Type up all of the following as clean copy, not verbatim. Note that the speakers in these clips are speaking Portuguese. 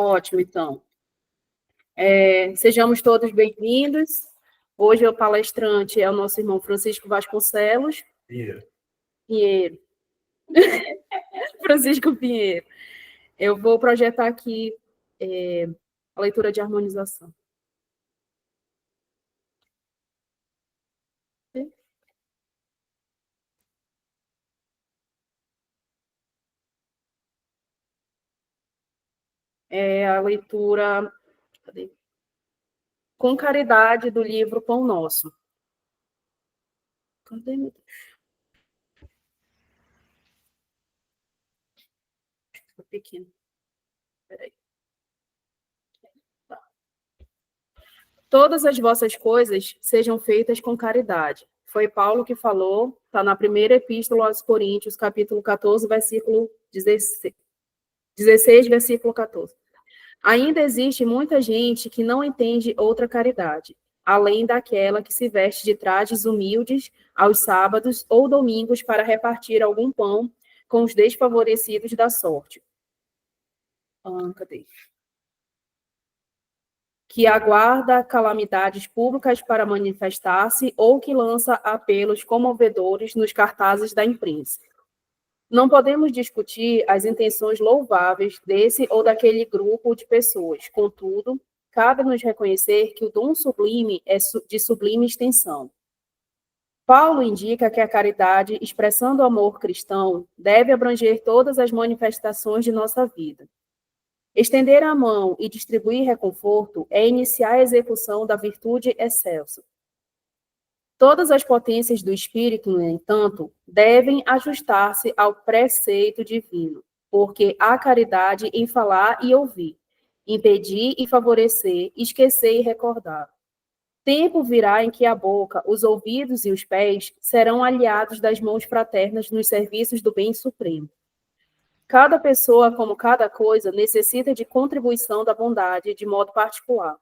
Ótimo, então. Sejamos todos bem-vindos. Hoje o palestrante é o nosso irmão Francisco Vasconcelos. Pinheiro. Francisco Pinheiro. Eu vou projetar aqui a leitura de harmonização. A leitura com caridade do livro Pão Nosso. Cadê, meu Deus? Ficou pequeno. Peraí. Tá. Todas as vossas coisas sejam feitas com caridade. Foi Paulo que falou, está na primeira epístola aos Coríntios, capítulo 14, versículo 16, versículo 14. Ainda existe muita gente que não entende outra caridade, além daquela que se veste de trajes humildes aos sábados ou domingos para repartir algum pão com os desfavorecidos da sorte. Cadê? Que aguarda calamidades públicas para manifestar-se ou que lança apelos comovedores nos cartazes da imprensa. Não podemos discutir as intenções louváveis desse ou daquele grupo de pessoas. Contudo, cabe-nos reconhecer que o dom sublime é de sublime extensão. Paulo indica que a caridade, expressando o amor cristão, deve abranger todas as manifestações de nossa vida. Estender a mão e distribuir reconforto é iniciar a execução da virtude excelsa. Todas as potências do espírito, no entanto, devem ajustar-se ao preceito divino, porque há caridade em falar e ouvir, impedir e favorecer, esquecer e recordar. Tempo virá em que a boca, os ouvidos e os pés serão aliados das mãos fraternas nos serviços do bem supremo. Cada pessoa, como cada coisa, necessita de contribuição da bondade de modo particular.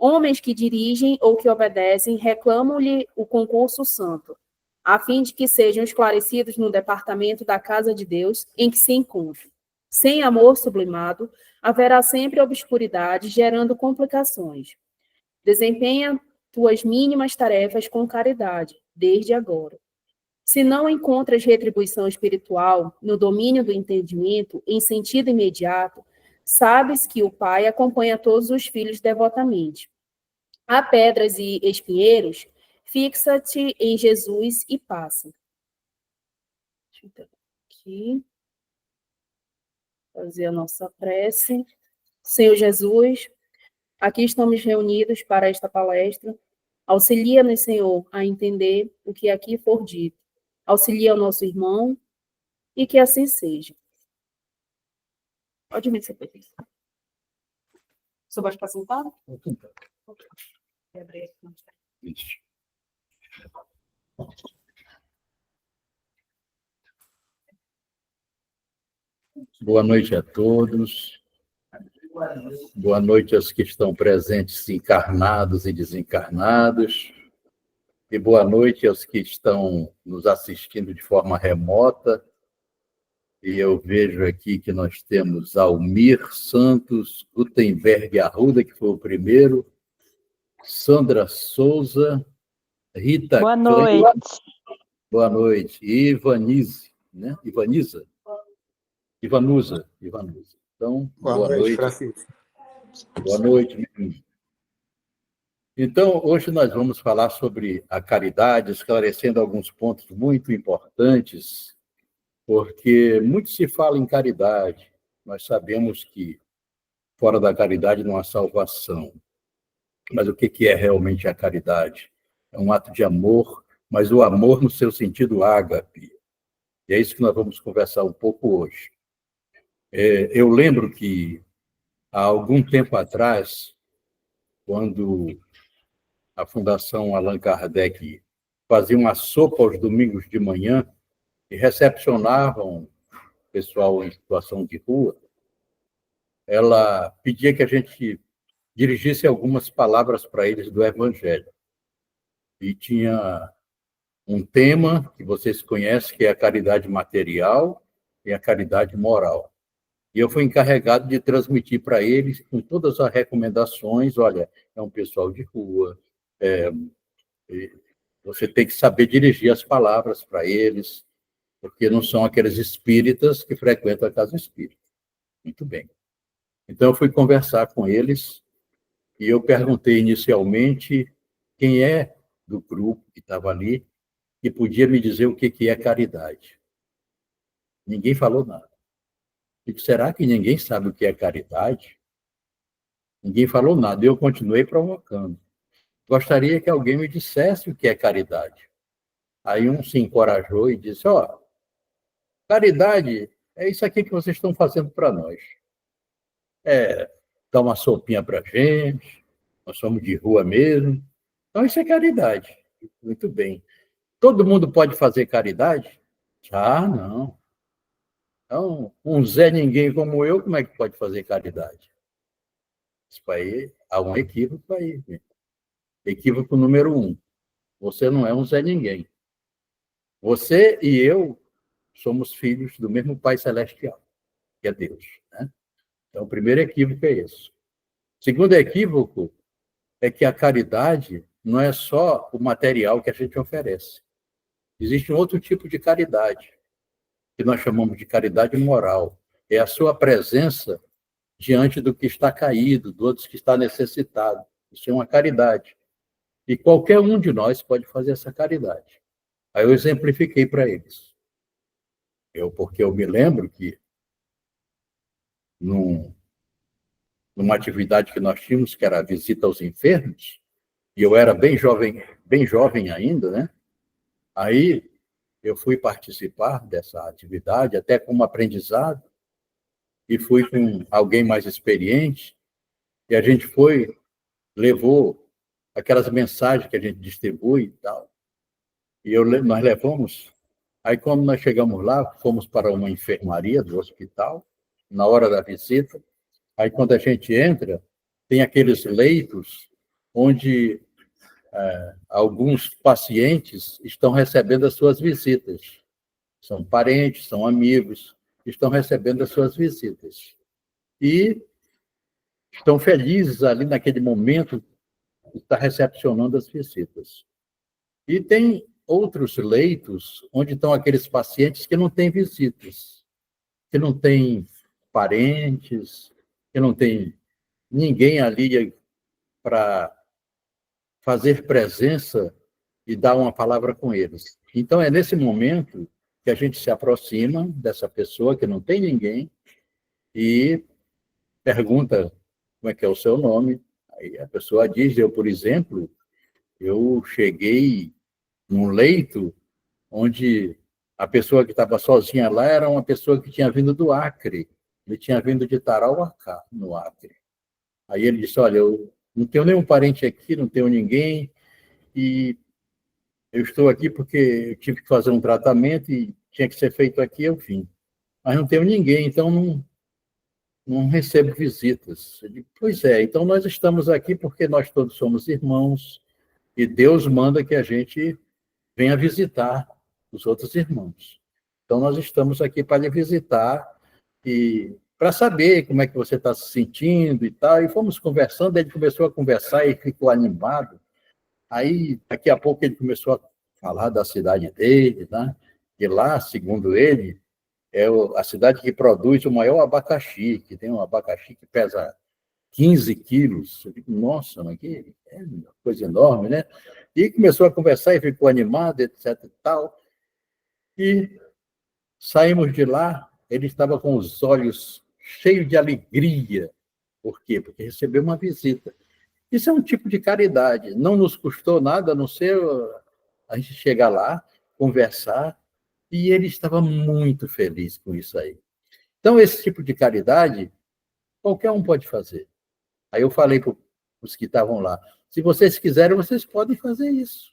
Homens que dirigem ou que obedecem reclamam-lhe o concurso santo, a fim de que sejam esclarecidos no departamento da casa de Deus em que se encontram. Sem amor sublimado, haverá sempre obscuridade, gerando complicações. Desempenha tuas mínimas tarefas com caridade, desde agora. Se não encontras retribuição espiritual no domínio do entendimento, em sentido imediato, sabes que o Pai acompanha todos os filhos devotamente. Há pedras e espinheiros, fixa-te em Jesus e passa. Deixa eu ver aqui. Fazer a nossa prece. Senhor Jesus, aqui estamos reunidos para esta palestra. Auxilia-nos, Senhor, a entender o que aqui for dito. Auxilia o nosso irmão e que assim seja. Pode vir, seu Pedro. O senhor vai ficar sentado? Isso. Boa noite a todos. Boa noite aos que estão presentes, encarnados e desencarnados. E boa noite aos que estão nos assistindo de forma remota. E eu vejo aqui que nós temos Almir Santos, Gutenberg Arruda, que foi o primeiro, Sandra Souza, Rita Boa noite. Boa noite. E Ivanize, né? Ivanusa. Então, boa noite. Francisco. Boa noite. Então, hoje nós vamos falar sobre a caridade, esclarecendo alguns pontos muito importantes, porque muito se fala em caridade. Nós sabemos que fora da caridade não há salvação. Mas o que é realmente a caridade? É um ato de amor, mas o amor no seu sentido ágape. E é isso que nós vamos conversar um pouco hoje. Eu lembro que, há algum tempo atrás, quando a Fundação Allan Kardec fazia uma sopa aos domingos de manhã e recepcionavam o pessoal em situação de rua, ela pedia que a gente dirigisse algumas palavras para eles do Evangelho. E tinha um tema que vocês conhecem, que é a caridade material e a caridade moral. E eu fui encarregado de transmitir para eles, com todas as recomendações, olha, é um pessoal de rua, você tem que saber dirigir as palavras para eles, porque não são aqueles espíritas que frequentam a casa espírita. Muito bem. Então, eu fui conversar com eles e eu perguntei inicialmente quem é do grupo que estava ali que podia me dizer o que é caridade. Ninguém falou nada. E será que ninguém sabe o que é caridade? Ninguém falou nada. Eu continuei provocando. Gostaria que alguém me dissesse o que é caridade. Aí um se encorajou e disse: ó, caridade é isso aqui que vocês estão fazendo para nós. É dar uma sopinha para gente, nós somos de rua mesmo. Então, isso é caridade. Muito bem. Todo mundo pode fazer caridade? Ah, não. Então, um Zé Ninguém como eu, como é que pode fazer caridade? Isso aí, há um equívoco aí. Equívoco número 1. Você não é um Zé Ninguém. Você e eu somos filhos do mesmo Pai Celestial, que é Deus. Né? Então, o primeiro equívoco é esse. O segundo equívoco é que a caridade não é só o material que a gente oferece. Existe um outro tipo de caridade, que nós chamamos de caridade moral. É a sua presença diante do que está caído, do outro que está necessitado. Isso é uma caridade. E qualquer um de nós pode fazer essa caridade. Aí eu exemplifiquei para eles. Porque eu me lembro que numa atividade que nós tínhamos, que era a visita aos enfermos, e eu era bem jovem ainda, né? Aí eu fui participar dessa atividade, até como aprendizado, e fui com alguém mais experiente, e a gente levou aquelas mensagens que a gente distribui e tal, e nós levamos. Aí, quando nós chegamos lá, fomos para uma enfermaria do hospital, na hora da visita. Aí, quando a gente entra, tem aqueles leitos onde alguns pacientes estão recebendo as suas visitas. São parentes, são amigos, estão recebendo as suas visitas. E estão felizes ali naquele momento de estar recepcionando as visitas. E tem outros leitos onde estão aqueles pacientes que não têm visitas, que não têm parentes, que não tem ninguém ali para fazer presença e dar uma palavra com eles. Então, é nesse momento que a gente se aproxima dessa pessoa que não tem ninguém e pergunta como é que é o seu nome. Aí a pessoa diz, por exemplo, eu cheguei num leito onde a pessoa que estava sozinha lá era uma pessoa que tinha vindo do Acre. Ele tinha vindo de Tarauacá, no Acre. Aí ele disse, olha, eu não tenho nenhum parente aqui, não tenho ninguém, e eu estou aqui porque eu tive que fazer um tratamento e tinha que ser feito aqui, eu vim. Mas não tenho ninguém, então não recebo visitas. Eu digo, pois é, então nós estamos aqui porque nós todos somos irmãos e Deus manda que a gente venha visitar os outros irmãos. Então nós estamos aqui para lhe visitar e para saber como é que você está se sentindo e tal. E fomos conversando, ele começou a conversar e ficou animado. Aí, daqui a pouco, ele começou a falar da cidade dele, né? E lá, segundo ele, é a cidade que produz o maior abacaxi, que tem um abacaxi que pesa 15 quilos. Eu digo, nossa, mas que é uma coisa enorme, né? E começou a conversar e ficou animado, etc e tal. E saímos de lá, ele estava com os olhos cheios de alegria. Por quê? Porque recebeu uma visita. Isso é um tipo de caridade. Não nos custou nada, a não ser a gente chegar lá, conversar, e ele estava muito feliz com isso aí. Então, esse tipo de caridade, qualquer um pode fazer. Aí eu falei para os que estavam lá, se vocês quiserem, vocês podem fazer isso.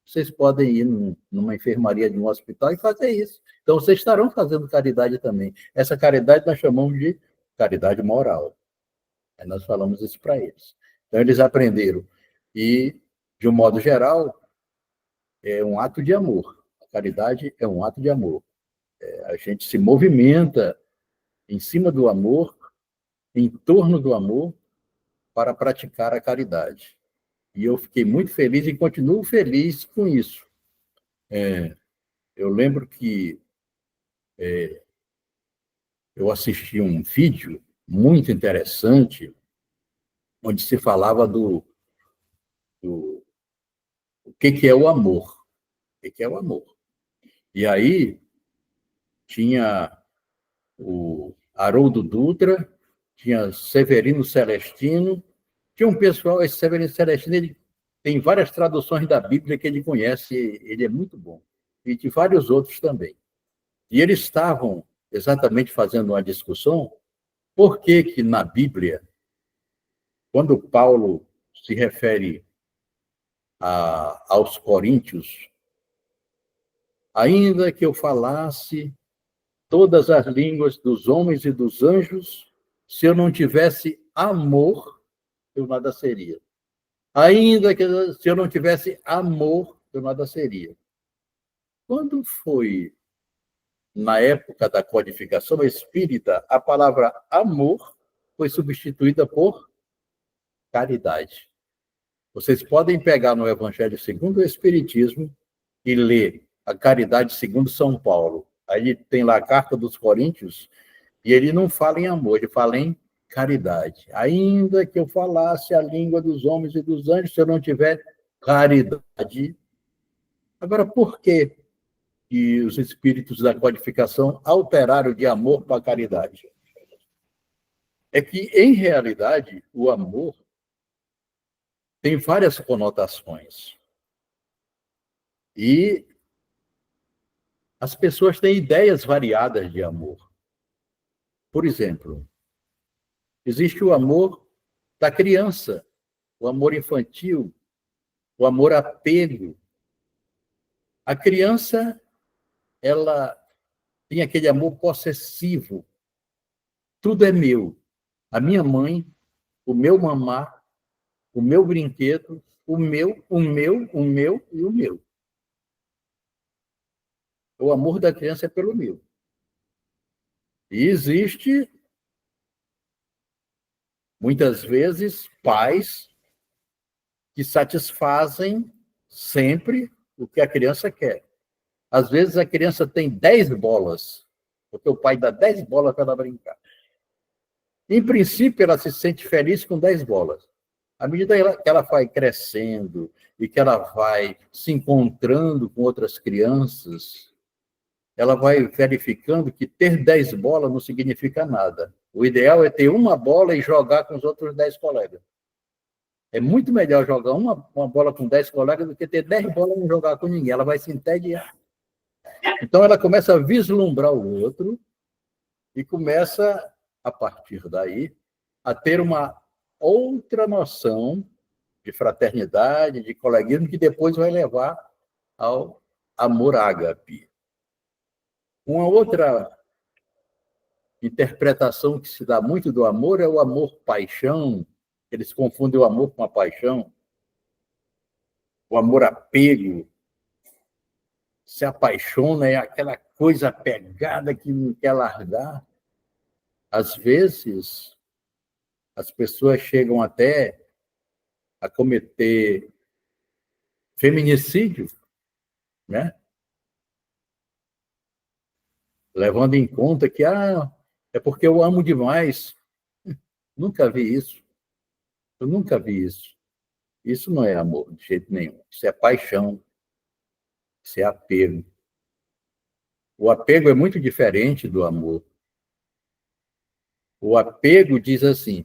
Vocês podem ir numa enfermaria de um hospital e fazer isso. Então, vocês estarão fazendo caridade também. Essa caridade nós chamamos de caridade moral. Aí nós falamos isso para eles. Então, eles aprenderam. E, de um modo geral, é um ato de amor. A caridade é um ato de amor. A gente se movimenta em cima do amor, em torno do amor, para praticar a caridade. E eu fiquei muito feliz e continuo feliz com isso. Eu lembro que eu assisti um vídeo muito interessante, onde se falava do o que é o amor. O que é o amor? E aí tinha o Haroldo Dutra, tinha Severino Celestino, tinha um pessoal, esse Severino Celestino, ele tem várias traduções da Bíblia que ele conhece, ele é muito bom, e de vários outros também. E eles estavam exatamente fazendo uma discussão por que que na Bíblia, quando Paulo se refere aos coríntios, ainda que eu falasse todas as línguas dos homens e dos anjos, se eu não tivesse amor, eu nada seria. Ainda que se eu não tivesse amor, eu nada seria. Quando foi na época da codificação espírita, a palavra amor foi substituída por caridade. Vocês podem pegar no Evangelho segundo o Espiritismo e ler a caridade segundo São Paulo. Aí tem lá a carta dos Coríntios, e ele não fala em amor, ele fala em caridade. Ainda que eu falasse a língua dos homens e dos anjos, se eu não tiver caridade. Agora, por que que os espíritos da codificação alteraram de amor para caridade? É que, em realidade, o amor tem várias conotações. E as pessoas têm ideias variadas de amor. Por exemplo, existe o amor da criança, o amor infantil, o amor apego. A criança, ela tem aquele amor possessivo. Tudo é meu. A minha mãe, o meu mamá, o meu brinquedo, o meu e o meu. O amor da criança é pelo meu. E existe, muitas vezes, pais que satisfazem sempre o que a criança quer. Às vezes a criança tem 10 bolas, porque o pai dá 10 bolas para ela brincar. Em princípio, ela se sente feliz com 10 bolas. À medida que ela vai crescendo e que ela vai se encontrando com outras crianças, ela vai verificando que ter 10 bolas não significa nada. O ideal é ter uma bola e jogar com os outros 10 colegas. É muito melhor jogar uma bola com 10 colegas do que ter 10 bolas e não jogar com ninguém. Ela vai se entediar. Então, ela começa a vislumbrar o outro e começa, a partir daí, a ter uma outra noção de fraternidade, de coleguismo, que depois vai levar ao amor ágape. Uma outra interpretação que se dá muito do amor é o amor-paixão. Eles confundem o amor com a paixão. O amor-apego. Se apaixona, é aquela coisa pegada que não quer largar. Às vezes, as pessoas chegam até a cometer feminicídio, né? Levando em conta que é porque eu amo demais. Nunca vi isso. Eu nunca vi isso. Isso não é amor, de jeito nenhum. Isso é paixão. Isso é apego. O apego é muito diferente do amor. O apego diz assim,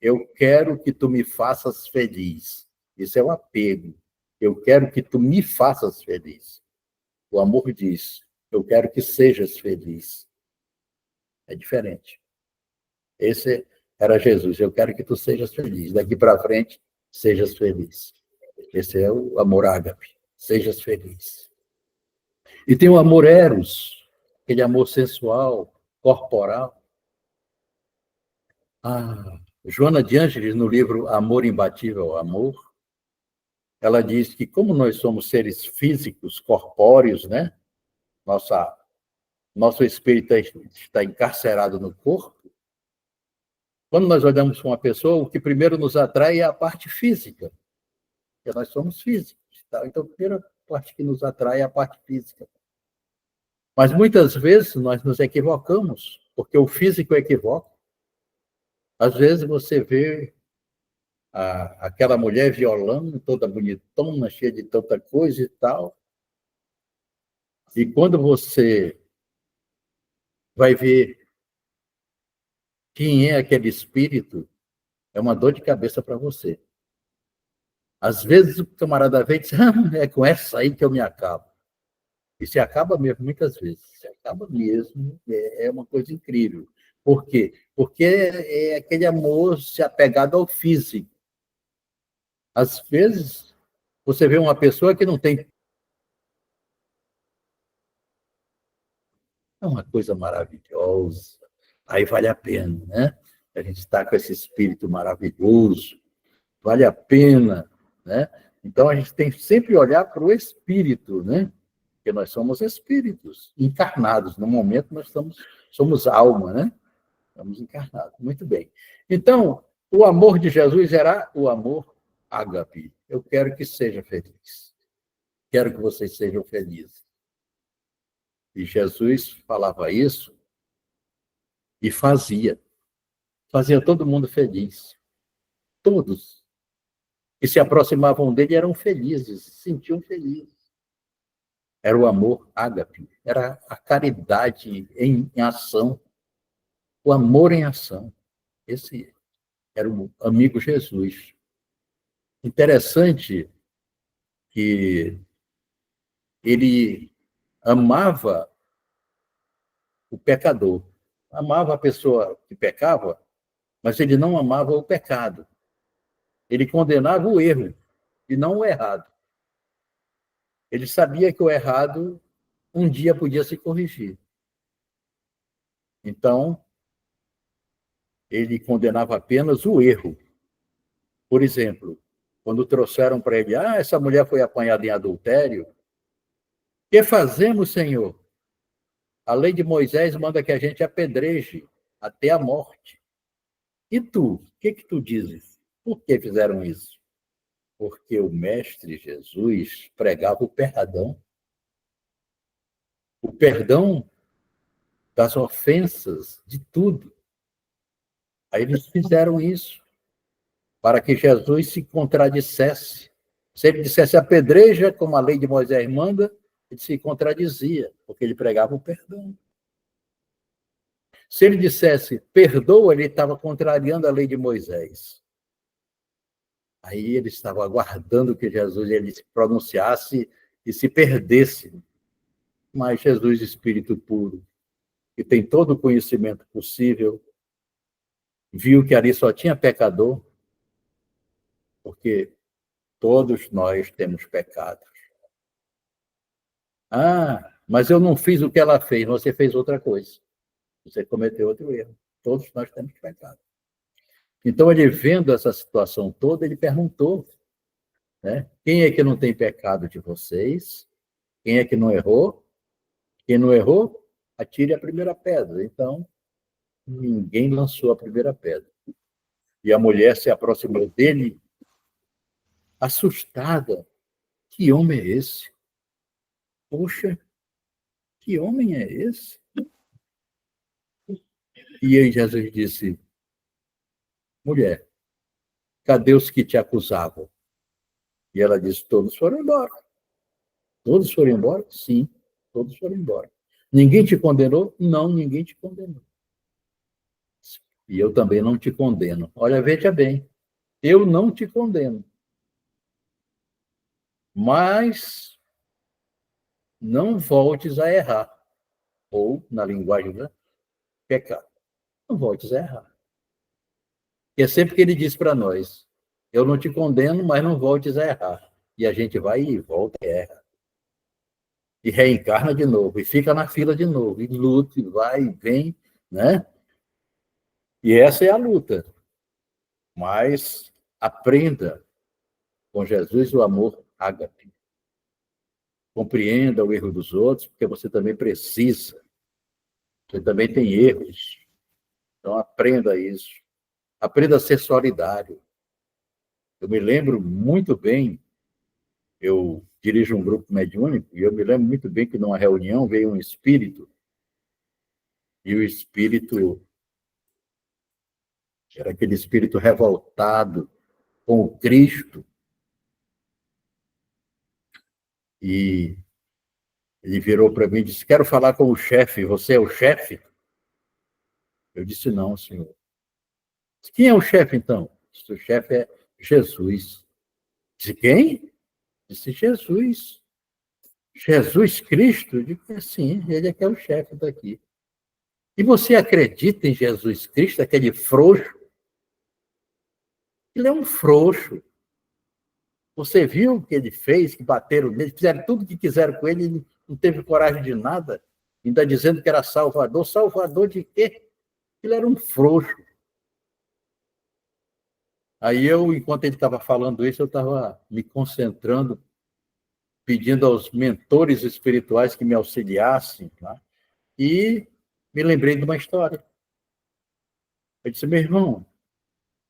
eu quero que tu me faças feliz. Isso é o apego. Eu quero que tu me faças feliz. O amor diz, eu quero que sejas feliz. É diferente. Esse era Jesus, eu quero que tu sejas feliz. Daqui para frente, sejas feliz. Esse é o amor ágape. Sejas feliz. E tem o amor eros, aquele amor sensual, corporal. Joana de Ângeles, no livro Amor Imbatível, Amor, ela diz que como nós somos seres físicos, corpóreos, né? Nossa nosso espírito está encarcerado no corpo, quando nós olhamos para uma pessoa, o que primeiro nos atrai é a parte física, porque nós somos físicos. Tá? Então, a primeira parte que nos atrai é a parte física. Mas muitas vezes nós nos equivocamos, porque o físico equivoca. Às vezes você vê aquela mulher violando, toda bonitona, cheia de tanta coisa e tal. E quando você vai ver quem é aquele espírito, é uma dor de cabeça para você. Às vezes o camarada vem e diz, é com essa aí que eu me acabo. E se acaba mesmo, muitas vezes. Se acaba mesmo, é uma coisa incrível. Por quê? Porque é aquele amor se apegado ao físico. Às vezes, você vê uma pessoa que não tem. É uma coisa maravilhosa. Aí vale a pena, né? A gente está com esse espírito maravilhoso. Vale a pena, né? Então, a gente tem que sempre olhar para o espírito, né? Porque nós somos espíritos encarnados. No momento, nós somos alma, né? Estamos encarnados. Muito bem. Então, o amor de Jesus era o amor ágape. Eu quero que seja feliz. Quero que vocês sejam felizes. E Jesus falava isso e fazia. Fazia todo mundo feliz. Todos que se aproximavam dele eram felizes, se sentiam felizes. Era o amor ágape, era a caridade em ação, o amor em ação. Esse era o amigo Jesus. Interessante que ele amava o pecador, amava a pessoa que pecava, mas ele não amava o pecado. Ele condenava o erro e não o errado. Ele sabia que o errado um dia podia se corrigir. Então, ele condenava apenas o erro. Por exemplo, quando trouxeram para ele, essa mulher foi apanhada em adultério, o que fazemos, Senhor? A lei de Moisés manda que a gente apedreje até a morte. E tu, o que tu dizes? Por que fizeram isso? Porque o Mestre Jesus pregava o perdão das ofensas, de tudo. Aí eles fizeram isso, para que Jesus se contradissesse. Se ele dissesse apedreja, como a lei de Moisés manda, ele se contradizia, porque ele pregava o perdão. Se ele dissesse perdoa, ele estava contrariando a lei de Moisés. Aí ele estava aguardando que Jesus ele se pronunciasse e se perdesse. Mas Jesus, Espírito puro, que tem todo o conhecimento possível, viu que ali só tinha pecador, porque todos nós temos pecados. Mas eu não fiz o que ela fez, você fez outra coisa. Você cometeu outro erro. Todos nós temos pecado. Então, ele vendo essa situação toda, ele perguntou, né? Quem é que não tem pecado de vocês? Quem é que não errou? Quem não errou, atire a primeira pedra. Então, ninguém lançou a primeira pedra. E a mulher se aproximou dele, assustada. Que homem é esse? Poxa, que homem é esse? E aí Jesus disse, mulher, cadê os que te acusavam? E ela disse, todos foram embora. Todos foram embora? Sim, todos foram embora. Ninguém te condenou? Não, ninguém te condenou. E eu também não te condeno. Olha, veja bem, eu não te condeno. Mas não voltes a errar. Ou, na linguagem do pecado, não voltes a errar. E é sempre que ele diz para nós, eu não te condeno, mas não voltes a errar. E a gente vai e volta e erra. E reencarna de novo, e fica na fila de novo, e luta, e vai e vem, né? E essa é a luta. Mas aprenda com Jesus o amor ágape. Compreenda o erro dos outros, porque você também precisa. Você também tem erros. Então, aprenda isso. Aprenda a ser solidário. Eu me lembro muito bem, eu dirijo um grupo mediúnico, e eu me lembro muito bem que numa reunião veio um espírito, e o espírito era aquele espírito revoltado com o Cristo, e ele virou para mim e disse: quero falar com o chefe, você é o chefe? Eu disse: não, senhor. Quem é o chefe, então? Disse: o chefe é Jesus. Disse: quem? Disse: Jesus. Jesus Cristo? Eu digo: sim, ele é que é o chefe daqui. E você acredita em Jesus Cristo, aquele frouxo? Ele é um frouxo. Você viu o que ele fez, que bateram nele, fizeram tudo o que quiseram com ele, ele não teve coragem de nada, ainda dizendo que era salvador. Salvador de quê? Ele era um frouxo. Aí eu, enquanto ele estava falando isso, eu estava me concentrando, pedindo aos mentores espirituais que me auxiliassem, tá? E me lembrei de uma história. Eu disse: meu irmão,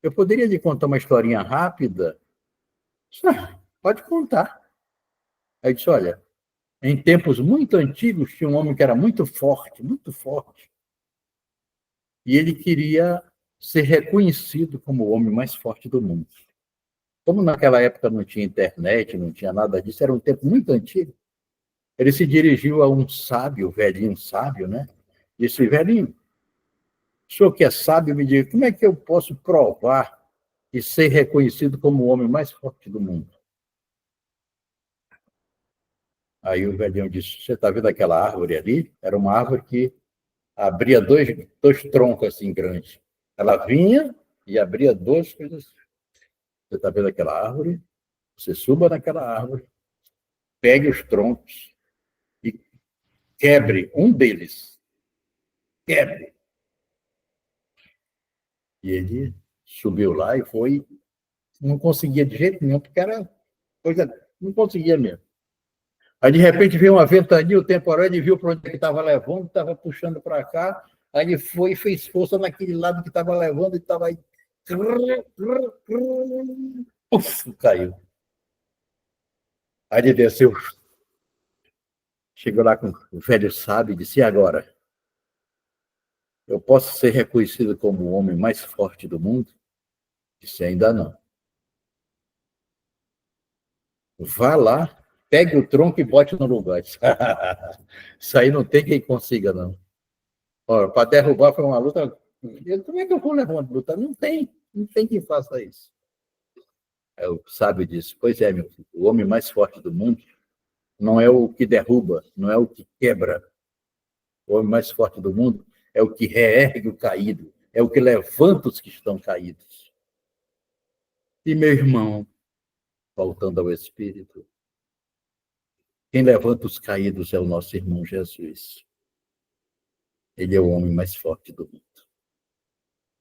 eu poderia lhe contar uma historinha rápida? Pode contar. Aí eu disse: olha, em tempos muito antigos, tinha um homem que era muito forte, e ele queria ser reconhecido como o homem mais forte do mundo. Como naquela época não tinha internet, não tinha nada disso, era um tempo muito antigo, ele se dirigiu a um sábio, velhinho sábio, né? Disse: velhinho, o senhor que é sábio, me diga, como é que eu posso provar e ser reconhecido como o homem mais forte do mundo? Aí o velhinho disse: você está vendo aquela árvore ali? Era uma árvore que abria dois troncos assim grandes. Ela vinha e abria duas coisas. Você está vendo aquela árvore? Você suba naquela árvore, pegue os troncos e quebre um deles. Quebre. E ele subiu lá e foi. Não conseguia de jeito nenhum, porque era coisa. Não conseguia mesmo. Aí, de repente, veio uma ventania, o temporal, ele viu para onde ele estava levando, estava puxando para cá. Aí ele foi e fez força naquele lado que estava levando e estava aí. Uf, caiu. Aí ele desceu, chegou lá com o velho sábio e disse: e agora? Eu posso ser reconhecido como o homem mais forte do mundo? Disse: ainda não. Vá lá, pegue o tronco e bote no lugar. Isso aí não tem quem consiga, não. Para derrubar foi uma luta. Como é que eu vou levar uma luta? Não tem quem faça isso. Aí o sábio disse: pois é, meu filho, o homem mais forte do mundo não é o que derruba, não é o que quebra. O homem mais forte do mundo é o que reergue o caído, é o que levanta os que estão caídos. E meu irmão, voltando ao Espírito, quem levanta os caídos é o nosso irmão Jesus. Ele é o homem mais forte do mundo.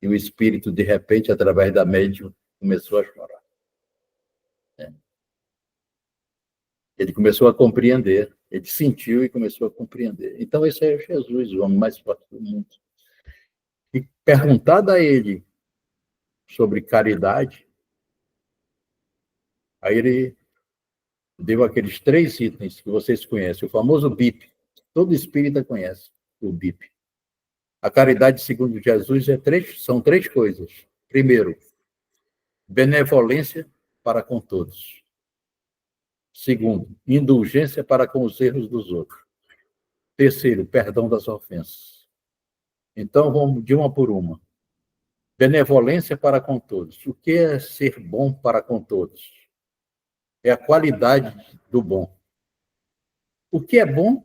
E o Espírito, de repente, através da médium, começou a chorar. Ele começou a compreender, ele sentiu e começou a compreender. Então, esse é Jesus, o homem mais forte do mundo. E perguntado a ele sobre caridade, aí ele deu aqueles 3 itens que vocês conhecem, o famoso BIP. Todo espírita conhece o BIP. A caridade, segundo Jesus, são 3 coisas. Primeiro, benevolência para com todos. Segundo, indulgência para com os erros dos outros. Terceiro, perdão das ofensas. Então, vamos de uma por uma. Benevolência para com todos. O que é ser bom para com todos? É a qualidade do bom. O que é bom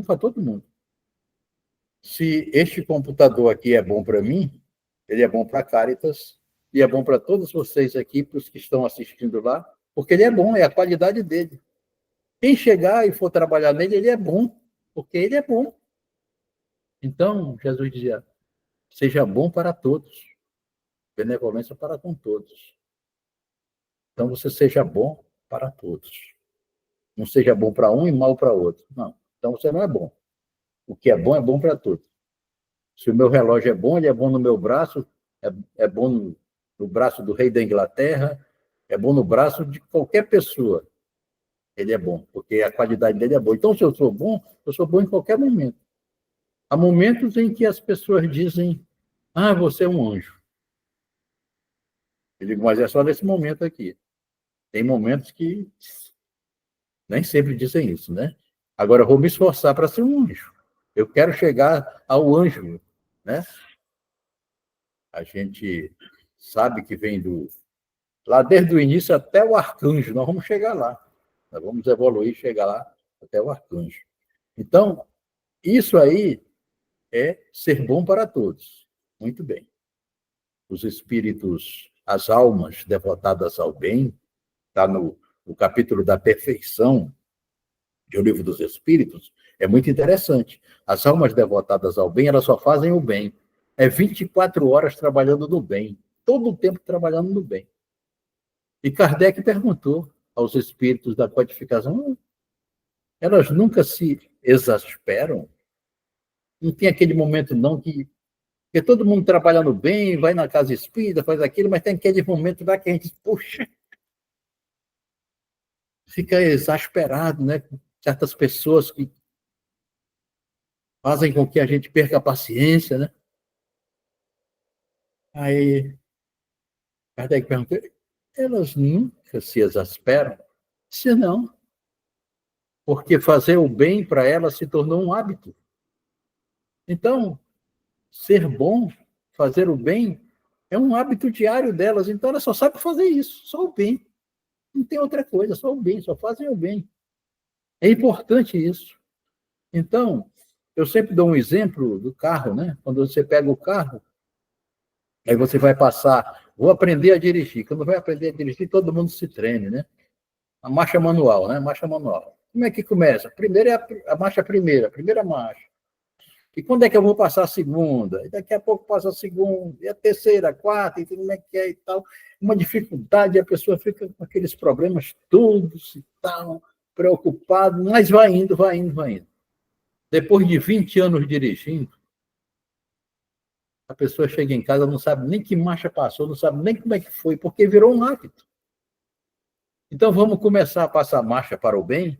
para todo mundo. Se este computador aqui é bom para mim, ele é bom para a Caritas e é bom para todos vocês aqui, para os que estão assistindo lá, porque ele é bom, é a qualidade dele. Quem chegar e for trabalhar nele, ele é bom, porque ele é bom. Então, Jesus dizia: seja bom para todos, benevolência para com todos. Então, você seja bom para todos. Não seja bom para um e mal para outro. Não. Então, você não é bom. O que é bom para todos. Se o meu relógio é bom, ele é bom no meu braço, é bom no braço do rei da Inglaterra, é bom no braço de qualquer pessoa. Ele é bom, porque a qualidade dele é boa. Então, se eu sou bom em qualquer momento. Há momentos em que as pessoas dizem, você é um anjo. Eu digo, mas é só nesse momento aqui. Tem momentos que nem sempre dizem isso, né? Agora, eu vou me esforçar para ser um anjo. Eu quero chegar ao anjo, né? A gente sabe que vem lá desde o início até o arcanjo. Nós vamos chegar lá. Nós vamos evoluir, chegar lá até o arcanjo. Então, isso aí é ser bom para todos. Muito bem. Os espíritos, as almas devotadas ao bem, está no capítulo da perfeição do Livro dos Espíritos, é muito interessante. As almas devotadas ao bem, elas só fazem o bem. É 24 horas trabalhando no bem. Todo o tempo trabalhando no bem. E Kardec perguntou aos espíritos da codificação, elas nunca se exasperam? Não tem aquele momento, não, que todo mundo trabalha no bem, vai na casa espírita, faz aquilo, mas tem aquele momento lá que a gente, puxa, fica exasperado, né? Certas pessoas que fazem com que a gente perca a paciência, né? Aí, Kardec perguntou, elas nunca se exasperam? Se não, porque fazer o bem para elas se tornou um hábito. Então, ser bom, fazer o bem, é um hábito diário delas. Então, elas só sabem fazer isso, só o bem. Não tem outra coisa, só o bem, só fazem o bem. É importante isso. Então, eu sempre dou um exemplo do carro, né? Quando você pega o carro, aí você vai passar, vou aprender a dirigir. Quando vai aprender a dirigir, todo mundo se treme, né? A marcha manual, né? Marcha manual. Como é que começa? Primeiro é a marcha primeira, a primeira marcha. E quando é que eu vou passar a segunda? E daqui a pouco passa a segunda, e a terceira, a quarta, e como é que é e tal. Uma dificuldade, a pessoa fica com aqueles problemas todos e tal, preocupado, mas vai indo, vai indo, vai indo. Depois de 20 anos dirigindo, a pessoa chega em casa, não sabe nem que marcha passou, não sabe nem como é que foi, porque virou um hábito. Então vamos começar a passar marcha para o bem,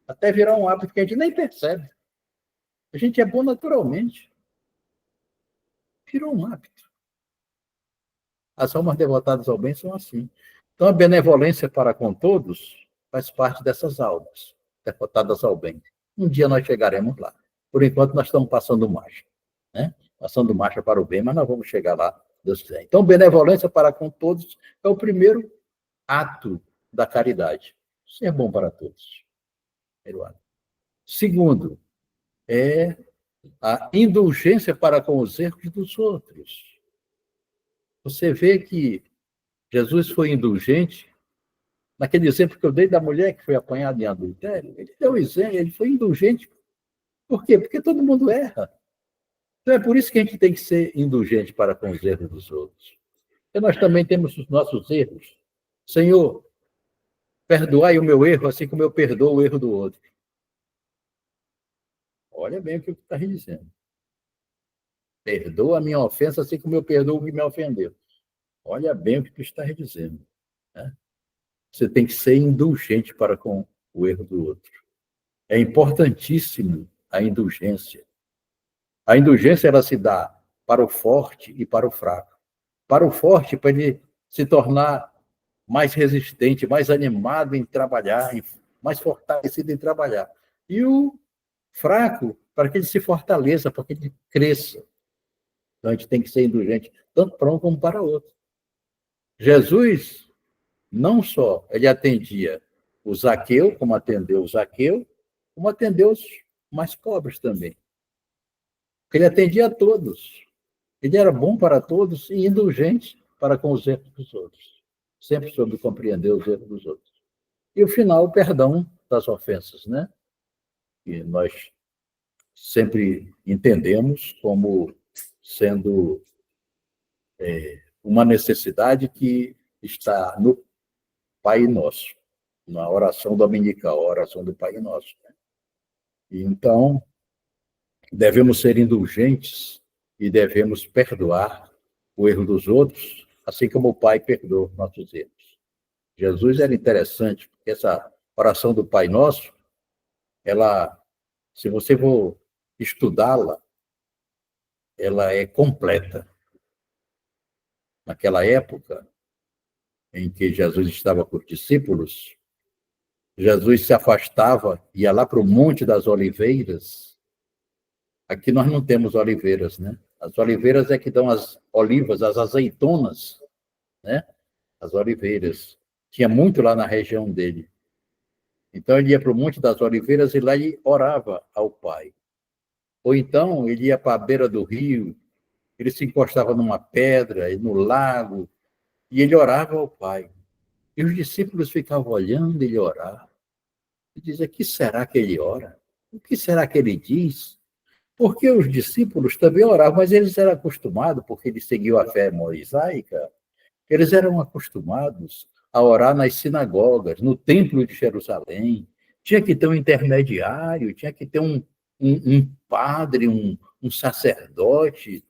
até virar um hábito que a gente nem percebe. A gente é bom naturalmente. Virou um hábito. As almas devotadas ao bem são assim. Então a benevolência para com todos faz parte dessas almas devotadas ao bem. Um dia nós chegaremos lá. Por enquanto nós estamos passando marcha, né? Passando marcha para o bem, mas nós vamos chegar lá, Deus quiser. Então, benevolência para com todos é o primeiro ato da caridade. Ser bom para todos. Primeiro ato. Segundo, é a indulgência para com os erros dos outros. Você vê que Jesus foi indulgente, naquele exemplo que eu dei da mulher que foi apanhada em adultério, ele deu exemplo, ele foi indulgente. Por quê? Porque todo mundo erra. Então é por isso que a gente tem que ser indulgente para com os erros dos outros. Porque nós também temos os nossos erros. Senhor, perdoai o meu erro, assim como eu perdoo o erro do outro. Olha bem o que está dizendo. Perdoa a minha ofensa, assim como eu perdoo o que me ofendeu. Olha bem o que tu estás dizendo. Né? Você tem que ser indulgente para com o erro do outro. É importantíssimo a indulgência. A indulgência ela se dá para o forte e para o fraco. Para o forte, para ele se tornar mais resistente, mais animado em trabalhar, mais fortalecido em trabalhar. E o fraco, para que ele se fortaleça, para que ele cresça. Então, a gente tem que ser indulgente, tanto para um como para outro. Jesus, não só ele atendia o Zaqueu, como atendeu o Zaqueu, como atendeu os mais pobres também. Porque ele atendia a todos. Ele era bom para todos e indulgente para com os erros dos outros. Sempre soube compreender os erros dos outros. E o final, o perdão das ofensas, né? E nós sempre entendemos como sendo uma necessidade que está no Pai Nosso, na oração dominical, a oração do Pai Nosso. E, então, devemos ser indulgentes e devemos perdoar o erro dos outros, assim como o Pai perdoa nossos erros. Jesus era interessante, porque essa oração do Pai Nosso, ela, se você for estudá-la, ela é completa. Naquela época em que Jesus estava com os discípulos, Jesus se afastava, ia lá para o Monte das Oliveiras. Aqui nós não temos oliveiras, né? As oliveiras é que dão as olivas, as azeitonas, né? As oliveiras. Tinha muito lá na região dele. Então ele ia para o Monte das Oliveiras e lá ele orava ao Pai. Ou então ele ia para a beira do rio, ele se encostava numa pedra, no lago, e ele orava ao Pai. E os discípulos ficavam olhando ele orar. E diziam, o que será que ele ora? O que será que ele diz? Porque os discípulos também oravam, mas eles eram acostumados, porque eles seguiam a fé mosaica, eles eram acostumados a orar nas sinagogas, no templo de Jerusalém. Tinha que ter um intermediário, tinha que ter um padre, um sacerdote.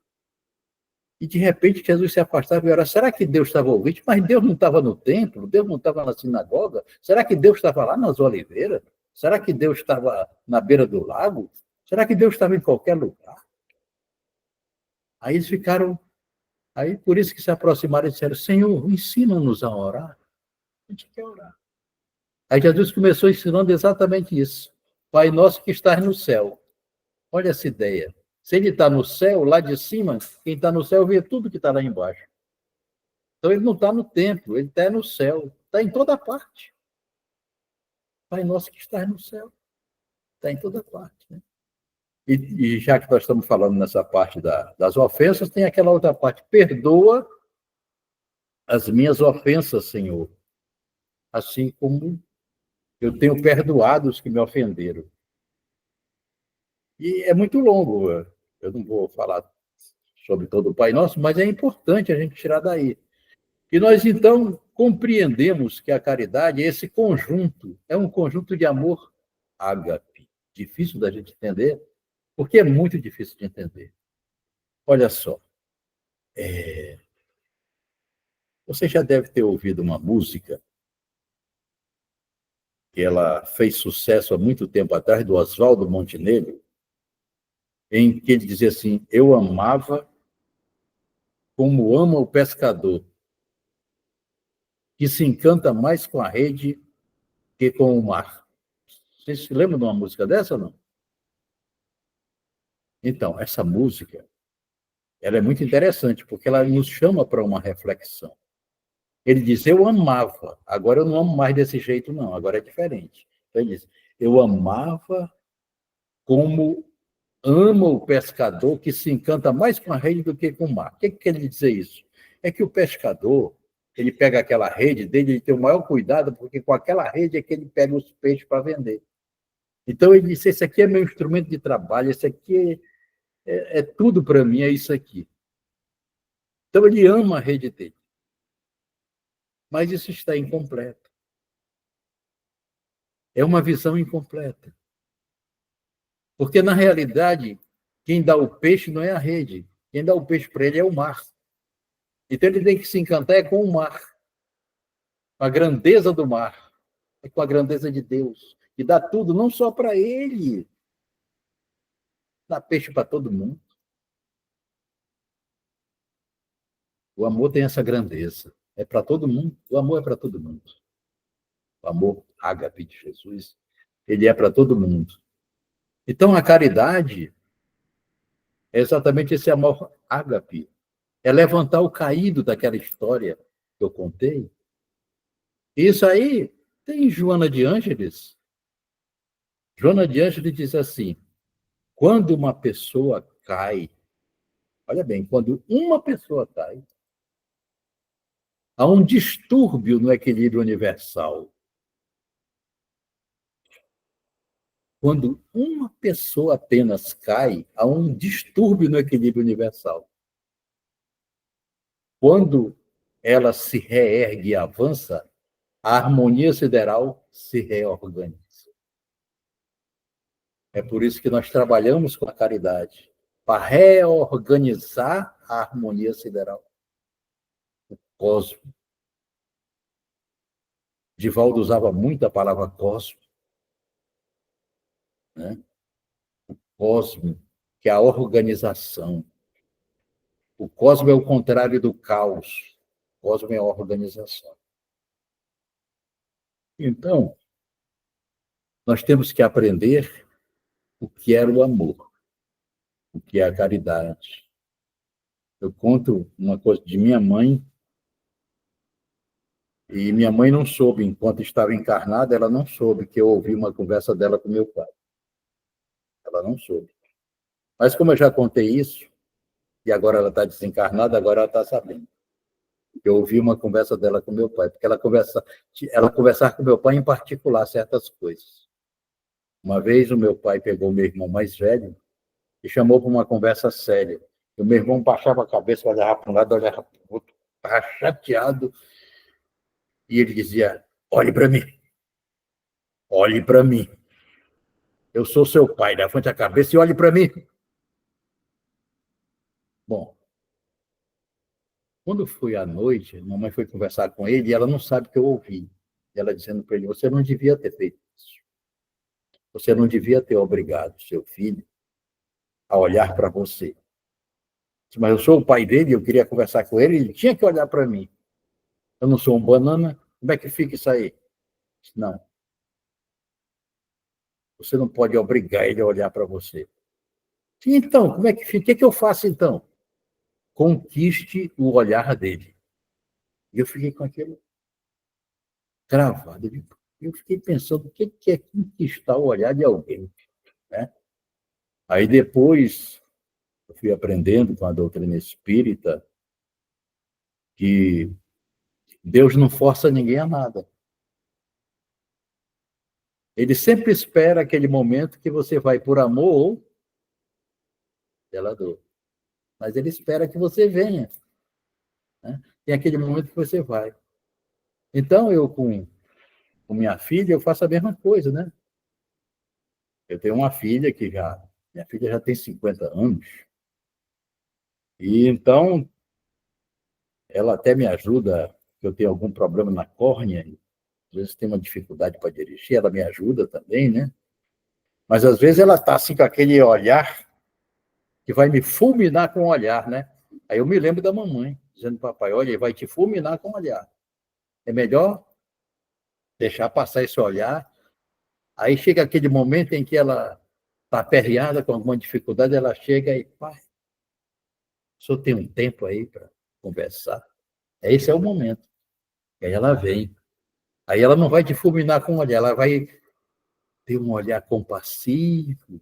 E, de repente, Jesus se afastava e orava. Será que Deus estava ouvindo? Mas Deus não estava no templo? Deus não estava na sinagoga? Será que Deus estava lá nas oliveiras? Será que Deus estava na beira do lago? Será que Deus estava em qualquer lugar? Aí eles ficaram... Aí, por isso que se aproximaram e disseram, Senhor, ensina-nos a orar. A gente quer orar. Aí Jesus começou ensinando exatamente isso. Pai nosso que estás no céu. Olha essa ideia. Se ele está no céu, lá de cima, quem está no céu vê tudo que está lá embaixo. Então ele não está no templo, ele está no céu. Está em toda parte. Pai nosso que estás no céu. Está em toda parte. Né? E já que nós estamos falando nessa parte das ofensas, tem aquela outra parte. Perdoa as minhas ofensas, Senhor. Assim como eu tenho perdoado os que me ofenderam. E é muito longo. Eu não vou falar sobre todo o Pai Nosso, mas é importante a gente tirar daí. E nós, então, compreendemos que a caridade é esse conjunto, é um conjunto de amor ágape. Difícil da gente entender, porque é muito difícil de entender. Olha só, você já deve ter ouvido uma música que ela fez sucesso há muito tempo atrás, do Oswaldo Montenegro, em que ele dizia assim, eu amava como ama o pescador, que se encanta mais com a rede que com o mar. Vocês se lembram de uma música dessa ou não? Então, essa música, ela é muito interessante, porque ela nos chama para uma reflexão. Ele diz, eu amava, agora eu não amo mais desse jeito, não, agora é diferente. Então, ele diz, eu amava como ama o pescador que se encanta mais com a rede do que com o mar. O que quer dizer isso? É que o pescador, ele pega aquela rede dele, ele tem o maior cuidado, porque com aquela rede é que ele pega os peixes para vender. Então ele disse, esse aqui é meu instrumento de trabalho, esse aqui é tudo para mim, é isso aqui. Então ele ama a rede dele. Mas isso está incompleto. É uma visão incompleta. Porque, na realidade, quem dá o peixe não é a rede. Quem dá o peixe para ele é o mar. Então ele tem que se encantar com o mar, com a grandeza do mar, com a grandeza de Deus. E dá tudo, não só para ele, dá peixe para todo mundo. O amor tem essa grandeza. É para todo mundo. O amor é para todo mundo. O amor ágape de Jesus, ele é para todo mundo. Então, a caridade é exatamente esse amor ágape. É levantar o caído daquela história que eu contei. Isso aí tem Joana de Ângeles. Joana de Ângeles diz assim, quando uma pessoa cai, olha bem, quando uma pessoa cai, há um distúrbio no equilíbrio universal. Quando uma pessoa apenas cai, há um distúrbio no equilíbrio universal. Quando ela se reergue e avança, a harmonia sideral se reorganiza. É por isso que nós trabalhamos com a caridade, para reorganizar a harmonia sideral, o cosmo. Divaldo usava muito a palavra cosmo, né? Cosmo, que é a organização. O cosmo é o contrário do caos. O cosmo é a organização. Então, nós temos que aprender o que era o amor, o que é a caridade. Eu conto uma coisa de minha mãe, e minha mãe não soube, enquanto estava encarnada, ela não soube que eu ouvi uma conversa dela com meu pai. Ela não soube. Mas como eu já contei isso, e agora ela está desencarnada, agora ela está sabendo. Eu ouvi uma conversa dela com meu pai, porque ela conversava com meu pai em particular certas coisas. Uma vez o meu pai pegou o meu irmão mais velho e chamou para uma conversa séria. E o meu irmão baixava a cabeça, olhava para um lado, olhava para o outro, estava chateado, e ele dizia: olhe para mim, olhe para mim. Eu sou seu pai, levante a cabeça e olhe para mim. Bom, quando foi à noite, mamãe foi conversar com ele e ela não sabe o que eu ouvi. Ela dizendo para ele: você não devia ter feito isso. Você não devia ter obrigado seu filho a olhar para você. Mas eu sou o pai dele, eu queria conversar com ele, ele tinha que olhar para mim. Eu não sou um banana, como é que fica isso aí? Não. Você não pode obrigar ele a olhar para você. Então, como é que fica? O que eu faço então? Conquiste o olhar dele. E eu fiquei com aquilo gravado. Eu fiquei pensando, o que é conquistar o olhar de alguém? Né? Aí depois, eu fui aprendendo com a doutrina espírita que Deus não força ninguém a nada. Ele sempre espera aquele momento que você vai por amor ou pela dor. Mas ele espera que você venha. Né? Tem aquele momento que você vai. Então, eu com minha filha, eu faço a mesma coisa, né? Eu tenho uma filha minha filha já tem 50 anos, e então ela até me ajuda, eu tenho algum problema na córnea, às vezes tem uma dificuldade para dirigir, ela me ajuda também, né? Mas às vezes ela está assim com aquele olhar que vai me fulminar com o olhar, né? Aí eu me lembro da mamãe, dizendo: papai, olha, ele vai te fulminar com o olhar. É melhor deixar passar esse olhar. Aí chega aquele momento em que ela está aperreada com alguma dificuldade, ela chega e: pai, o senhor tem um tempo aí para conversar? Esse é o momento. E aí ela vem. Aí ela não vai te fulminar com o olhar, ela vai ter um olhar compassivo,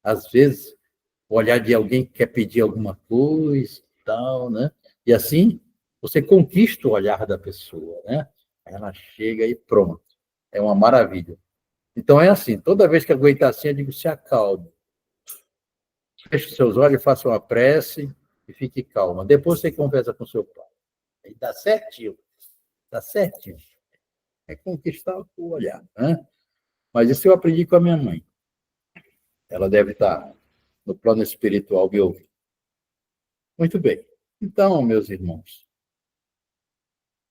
às vezes o olhar de alguém que quer pedir alguma coisa, tal, né? E assim você conquista o olhar da pessoa, né? Aí ela chega e pronto. É uma maravilha. Então é assim, toda vez que aguentar assim, eu digo: se acalme. Feche seus olhos, faça uma prece e fique calma. Depois você conversa com seu pai. Aí dá certinho. Dá certinho. É conquistar o olhar, né? Mas isso eu aprendi com a minha mãe. Ela deve estar no plano espiritual me ouvindo. Muito bem. Então, meus irmãos,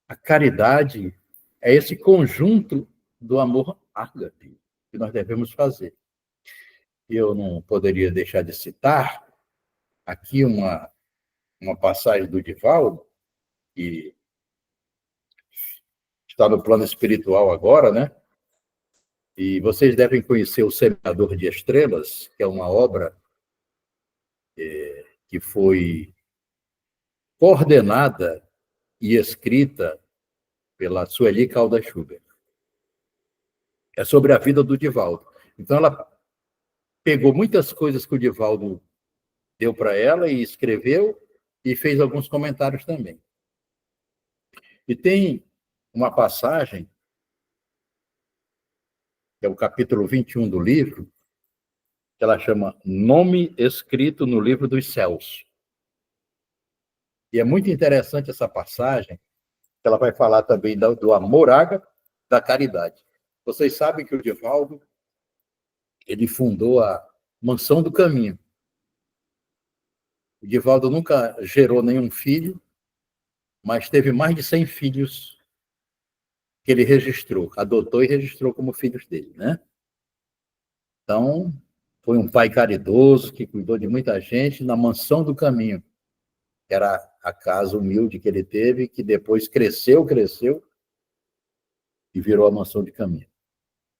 a caridade é esse conjunto do amor ágape que nós devemos fazer. Eu não poderia deixar de citar aqui uma passagem do Divaldo, que está no plano espiritual agora, né? E vocês devem conhecer O Semeador de Estrelas, que é uma obra que foi coordenada e escrita pela Sueli Caldas Schubert. É sobre a vida do Divaldo. Então, ela pegou muitas coisas que o Divaldo deu para ela e escreveu e fez alguns comentários também. E tem uma passagem, que é o capítulo 21 do livro, que ela chama Nome Escrito no Livro dos Céus. E é muito interessante essa passagem, que ela vai falar também do amor ágape, da caridade. Vocês sabem que o Divaldo ele fundou a Mansão do Caminho. O Divaldo nunca gerou nenhum filho, mas teve mais de 100 filhos que ele registrou, adotou e registrou como filhos dele, né? Então, foi um pai caridoso que cuidou de muita gente na Mansão do Caminho, que era a casa humilde que ele teve, que depois cresceu e virou a Mansão de Caminho.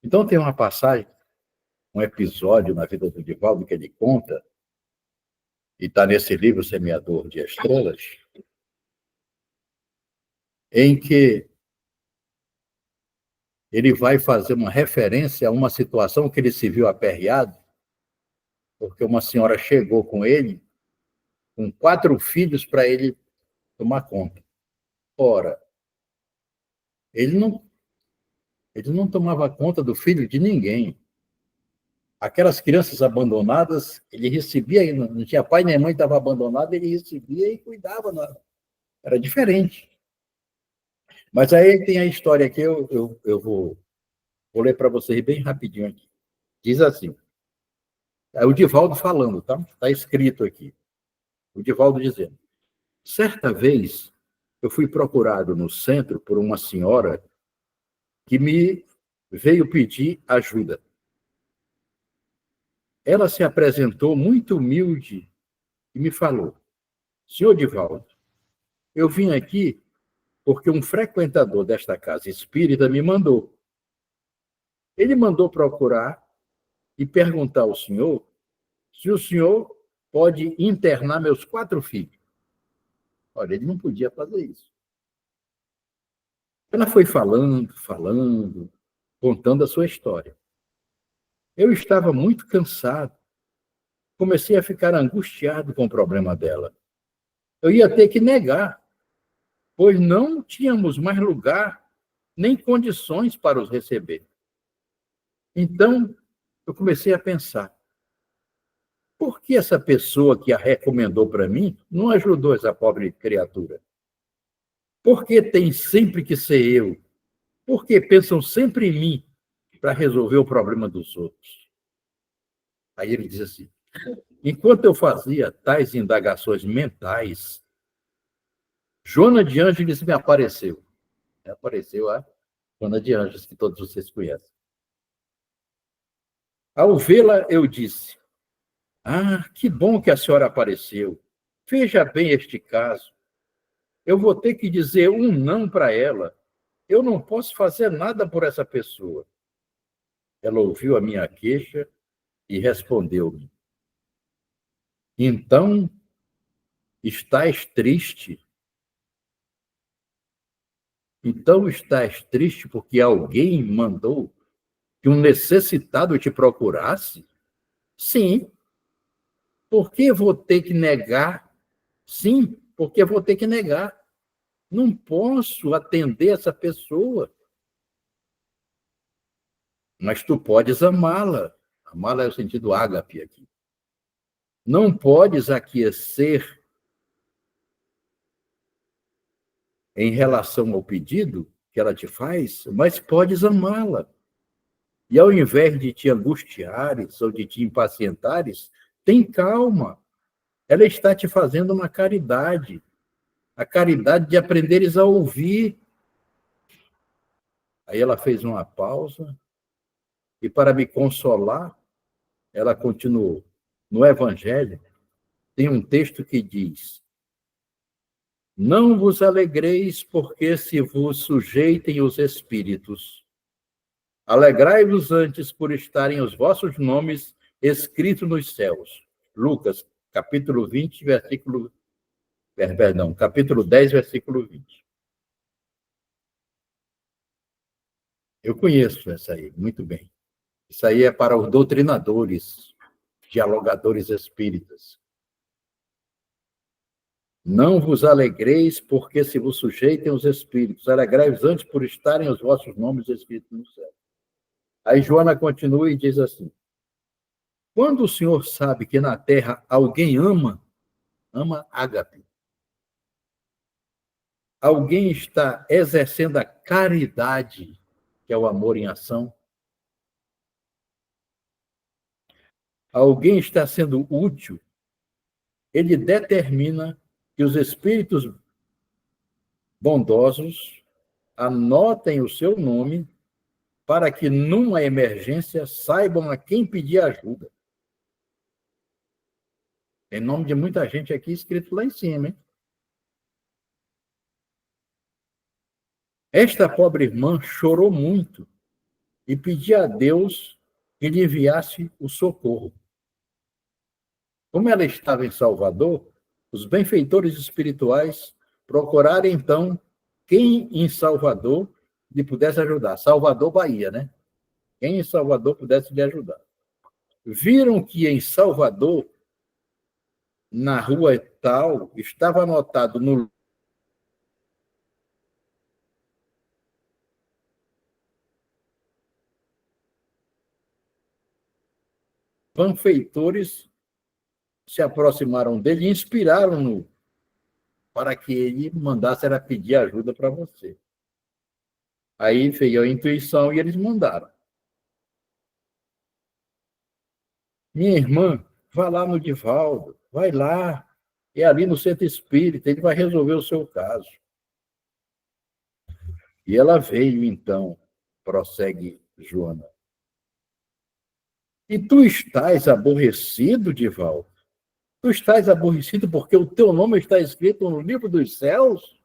Então, tem uma passagem, um episódio na vida do Divaldo que ele conta, e está nesse livro Semeador de Estrelas, em que ele vai fazer uma referência a uma situação que ele se viu aperreado, porque uma senhora chegou com ele, com 4 filhos para ele tomar conta. Ora, ele não tomava conta do filho de ninguém. Aquelas crianças abandonadas, ele recebia, não tinha pai nem mãe, estava abandonado, ele recebia e cuidava. Era diferente. Mas aí tem a história que eu vou ler para vocês bem rapidinho aqui. Diz assim, é o Divaldo falando, tá? Está escrito aqui. O Divaldo dizendo, certa vez eu fui procurado no centro por uma senhora que me veio pedir ajuda. Ela se apresentou muito humilde e me falou, senhor Divaldo, eu vim aqui porque um frequentador desta casa espírita me mandou. Ele mandou procurar e perguntar ao senhor se o senhor pode internar meus 4 filhos. Olha, ele não podia fazer isso. Ela foi falando, contando a sua história. Eu estava muito cansado. Comecei a ficar angustiado com o problema dela. Eu ia ter que negar, pois não tínhamos mais lugar nem condições para os receber. Então, eu comecei a pensar, por que essa pessoa que a recomendou para mim não ajudou essa pobre criatura? Por que tem sempre que ser eu? Por que pensam sempre em mim para resolver o problema dos outros? Aí ele diz assim, enquanto eu fazia tais indagações mentais, Joana de Ângeles me apareceu. Apareceu a Joana de Ângeles, que todos vocês conhecem. Ao vê-la, eu disse, que bom que a senhora apareceu. Veja bem este caso. Eu vou ter que dizer um não para ela. Eu não posso fazer nada por essa pessoa. Ela ouviu a minha queixa e respondeu-me. Então, estás triste? Então estás triste porque alguém mandou que um necessitado te procurasse? Sim. Por que vou ter que negar? Sim, porque vou ter que negar. Não posso atender essa pessoa. Mas tu podes amá-la. Amá-la é o sentido ágape aqui. Não podes aquecer em relação ao pedido que ela te faz, mas podes amá-la. E ao invés de te angustiares ou de te impacientares, tem calma. Ela está te fazendo uma caridade. A caridade de aprenderes a ouvir. Aí ela fez uma pausa e, para me consolar, ela continuou. No Evangelho, tem um texto que diz, não vos alegreis porque se vos sujeitem os espíritos. Alegrai-vos antes por estarem os vossos nomes escritos nos céus. Lucas, capítulo 20, capítulo 10, versículo 20. Eu conheço essa aí, muito bem. Isso aí é para os doutrinadores, dialogadores espíritas. Não vos alegreis porque se vos sujeitem os espíritos. Alegrai-vos antes por estarem os vossos nomes escritos no céu. Aí Joana continua e diz assim, quando o Senhor sabe que na terra alguém ama ágape, alguém está exercendo a caridade, que é o amor em ação, alguém está sendo útil, ele determina que os espíritos bondosos anotem o seu nome para que, numa emergência, saibam a quem pedir ajuda. Em nome de muita gente aqui, escrito lá em cima, hein? Esta pobre irmã chorou muito e pedia a Deus que lhe enviasse o socorro. Como ela estava em Salvador, os benfeitores espirituais procuraram, então, quem em Salvador lhe pudesse ajudar. Salvador, Bahia, né? Quem em Salvador pudesse lhe ajudar. Viram que em Salvador, na rua tal, estava anotado no benfeitores se aproximaram dele e inspiraram-no para que ele mandasse era pedir ajuda para você. Aí veio a intuição e eles mandaram. Minha irmã, vá lá no Divaldo, vai lá, é ali no centro espírita, ele vai resolver o seu caso. E ela veio, então, prossegue Joana. E tu estás aborrecido, Divaldo? Tu estás aborrecido porque o teu nome está escrito no livro dos céus?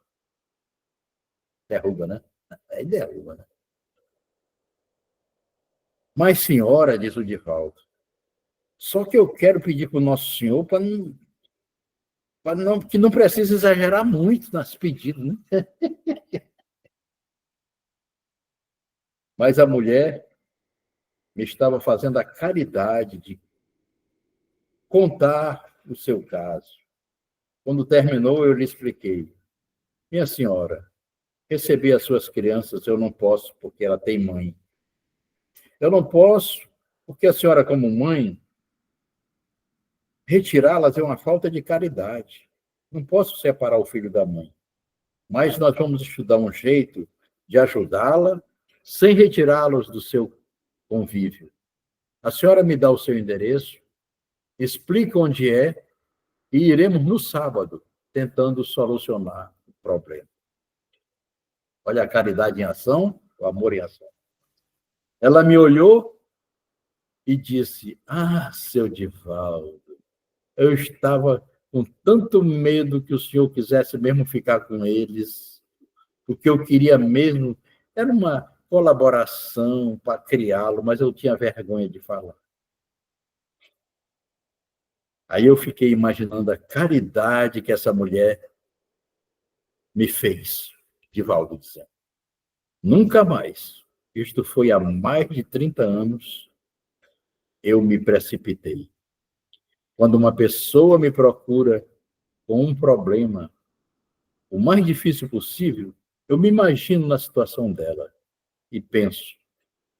Derruba, né? Aí derruba, né? Mas, senhora, diz o Divaldo, só que eu quero pedir para o Nosso Senhor que não precisa exagerar muito nas pedidas, né? Mas a mulher me estava fazendo a caridade de contar o seu caso. Quando terminou, eu lhe expliquei. Minha senhora, receber as suas crianças eu não posso porque ela tem mãe. Eu não posso porque a senhora, como mãe, retirá-las é uma falta de caridade. Não posso separar o filho da mãe. Mas nós vamos estudar um jeito de ajudá-la sem retirá-los do seu convívio. A senhora me dá o seu endereço, explica onde é e iremos no sábado tentando solucionar o problema. Olha a caridade em ação, o amor em ação. Ela me olhou e disse: Ah, seu Divaldo, eu estava com tanto medo que o senhor quisesse mesmo ficar com eles. O que eu queria mesmo era uma colaboração para criá-lo, mas eu tinha vergonha de falar. Aí eu fiquei imaginando a caridade que essa mulher me fez, Divaldo dizendo. Nunca mais, isto foi há mais de 30 anos, eu me precipitei. Quando uma pessoa me procura com um problema, o mais difícil possível, eu me imagino na situação dela e penso,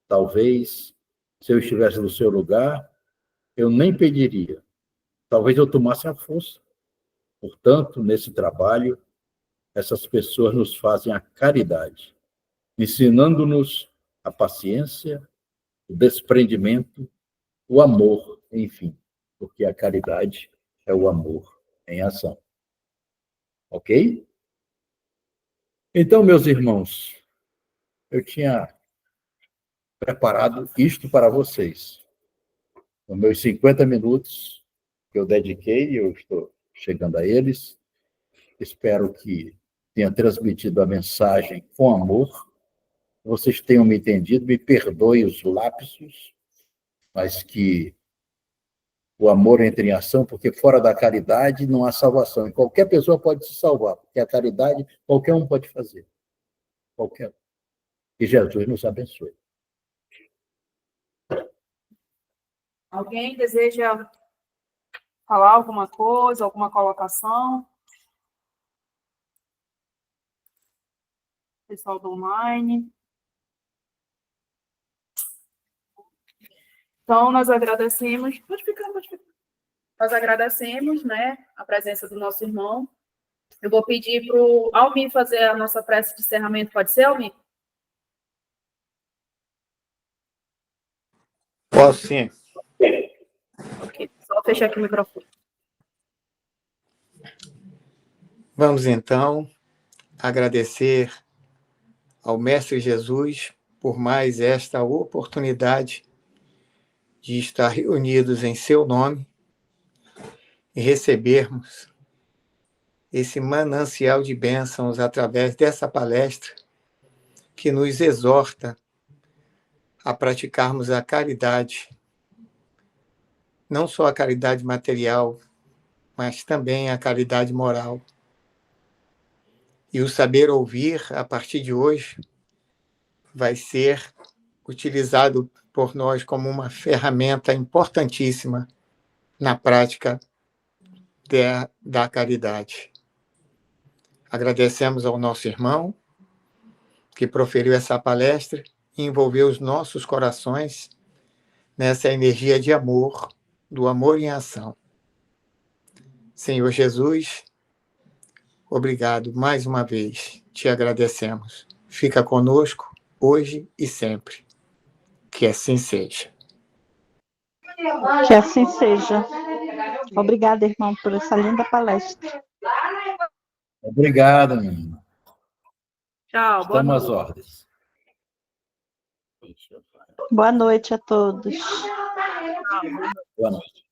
talvez, se eu estivesse no seu lugar, eu nem pediria. Talvez eu tomasse a força. Portanto, nesse trabalho, essas pessoas nos fazem a caridade, ensinando-nos a paciência, o desprendimento, o amor, enfim, porque a caridade é o amor em ação. Ok? Então, meus irmãos, eu tinha preparado isto para vocês. Os meus 50 minutos que eu dediquei, eu estou chegando a eles. Espero que tenha transmitido a mensagem com amor. Vocês tenham me entendido, me perdoem os lapsos, mas que o amor entre em ação, porque fora da caridade não há salvação. E qualquer pessoa pode se salvar, porque a caridade qualquer um pode fazer. Qualquer um. Que Jesus nos abençoe. Alguém deseja falar alguma coisa, alguma colocação? Pessoal do online. Então, nós agradecemos. Pode ficar, pode ficar. Nós agradecemos, né, a presença do nosso irmão. Eu vou pedir para o Almir fazer a nossa prece de encerramento. Pode ser, Almir? Posso sim. Ok, só fechar aqui o microfone. Vamos, então, agradecer ao Mestre Jesus por mais esta oportunidade de estar reunidos em seu nome e recebermos esse manancial de bênçãos através dessa palestra que nos exorta a praticarmos a caridade, não só a caridade material, mas também a caridade moral. E o saber ouvir, a partir de hoje, vai ser utilizado por nós como uma ferramenta importantíssima na prática da caridade. Agradecemos ao nosso irmão que proferiu essa palestra e envolveu os nossos corações nessa energia de amor, do amor em ação. Senhor Jesus, obrigado mais uma vez, te agradecemos. Fica conosco hoje e sempre. Que assim seja. Que assim seja. Obrigada, irmão, por essa linda palestra. Obrigado, menino. Tchau, boa Estamos às noite. ordens. Boa noite a todos. Tchau, boa noite. Boa noite.